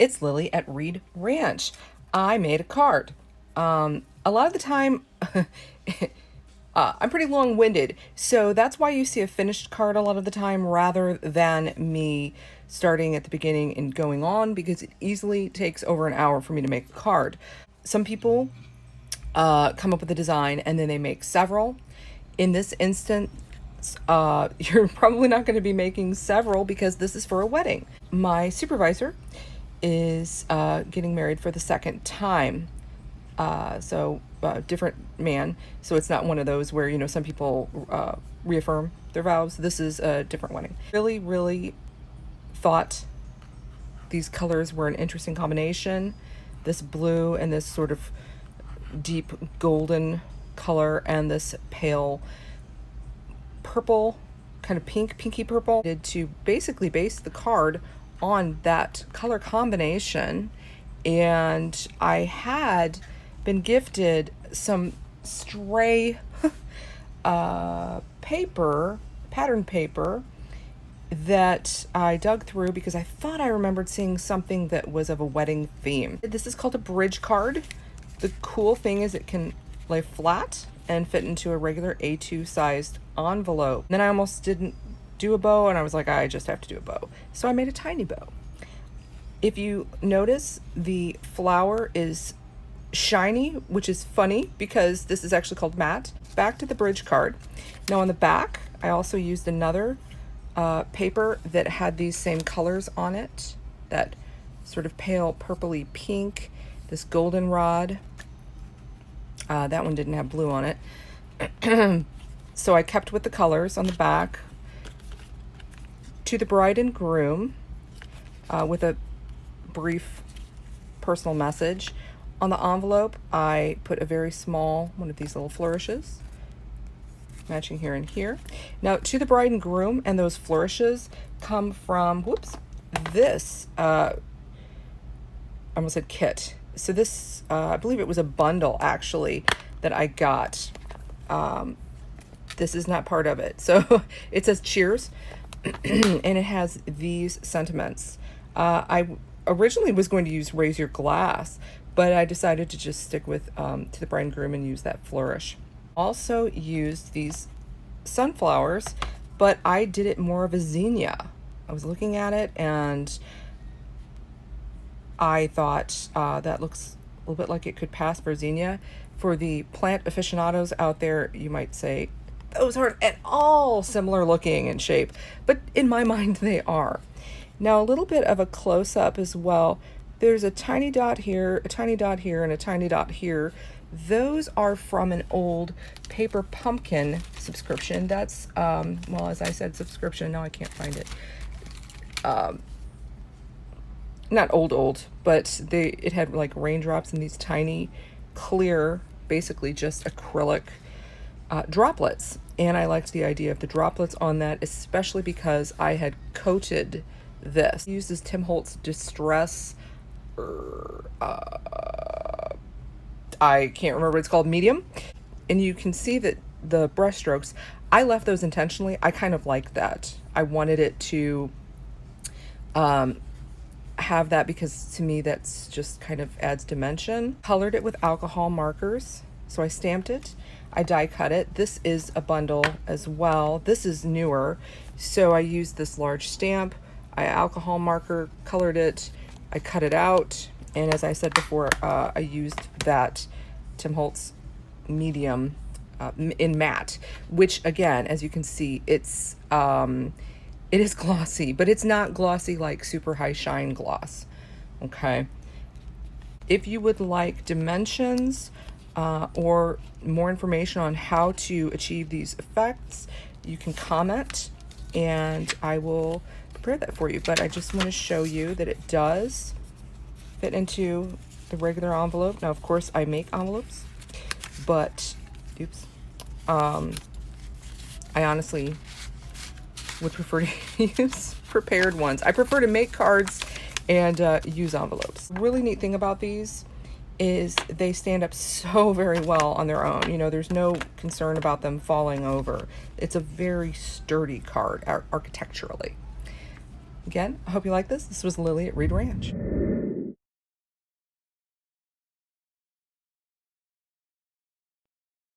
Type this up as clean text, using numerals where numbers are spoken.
It's Lily at Reed Ranch. I made a card. A lot of the time, I'm pretty long-winded, so that's why you see a finished card a lot of the time rather than me starting at the beginning and going on, because it easily takes over an hour for me to make a card. Some people come up with a design and then they make several. In this instance, you're probably not going to be making several because this is for a wedding. My supervisor is getting married for the second time. Different man. So it's not one of those where, some people reaffirm their vows. This is a different wedding. Really, really thought these colors were an interesting combination. This blue and this sort of deep golden color and this pale purple, kind of pinky purple, to basically base the card on that color combination. And I had been gifted some stray pattern paper that I dug through because I thought I remembered seeing something that was of a wedding theme. This is called a bridge card. The cool thing is it can lay flat and fit into a regular A2 sized envelope. Then I almost didn't do a bow, and I was like, I just have to do a bow. So I made a tiny bow. If you notice, the flower is shiny, which is funny because this is actually called matte. Back to the bridge card. Now on the back, I also used another paper that had these same colors on it, that sort of pale purpley pink, this goldenrod. That one didn't have blue on it. So I kept with the colors on the back. To the bride and groom, with a brief personal message. On the envelope, I put a very small one of these little flourishes, matching here and here. Now, to the bride and groom, and those flourishes come from, this, I almost said kit. So this, I believe it was a bundle, actually, that I got. This is not part of it. So it says cheers, and it has these sentiments. I originally was going to use raise your glass, but I decided to just stick with to the bride and groom and use that flourish. Also used these sunflowers, but I did it more of a zinnia. I was looking at it and I thought that looks a little bit like it could pass for zinnia. For the plant aficionados out there, you might say, those aren't at all similar looking in shape, but in my mind they are. Now a little bit of a close-up as well. There's a tiny dot here, a tiny dot here, and a tiny dot here. Those are from an old Paper Pumpkin subscription. That's, well, as I said, subscription. Now I can't find it. Not old, but it had like raindrops and these tiny, clear, basically just acrylic droplets. And I liked the idea of the droplets on that, especially because I had coated this. I used this Tim Holtz Distress, I can't remember what it's called, medium. And you can see that the brush strokes, I left those intentionally. I kind of like that. I wanted it to have that because to me that's just kind of adds dimension. Colored it with alcohol markers. So I stamped it, I die cut it. This is a bundle as well. This is newer. So I used this large stamp, I alcohol marker, colored it, I cut it out. And as I said before, I used that Tim Holtz medium in matte, which again, as you can see, it is glossy, but it's not glossy like super high shine gloss. Okay. If you would like dimensions or more information on how to achieve these effects, you can comment and I will prepare that for you. But I just want to show you that it does fit into the regular envelope. Now, of course, I make envelopes, but I honestly would prefer to use prepared ones. I prefer to make cards and use envelopes. Really neat thing about these is they stand up so very well on their own. You know, there's no concern about them falling over. It's a very sturdy card architecturally. Again, I hope you like this. This was Lily at Reed Ranch.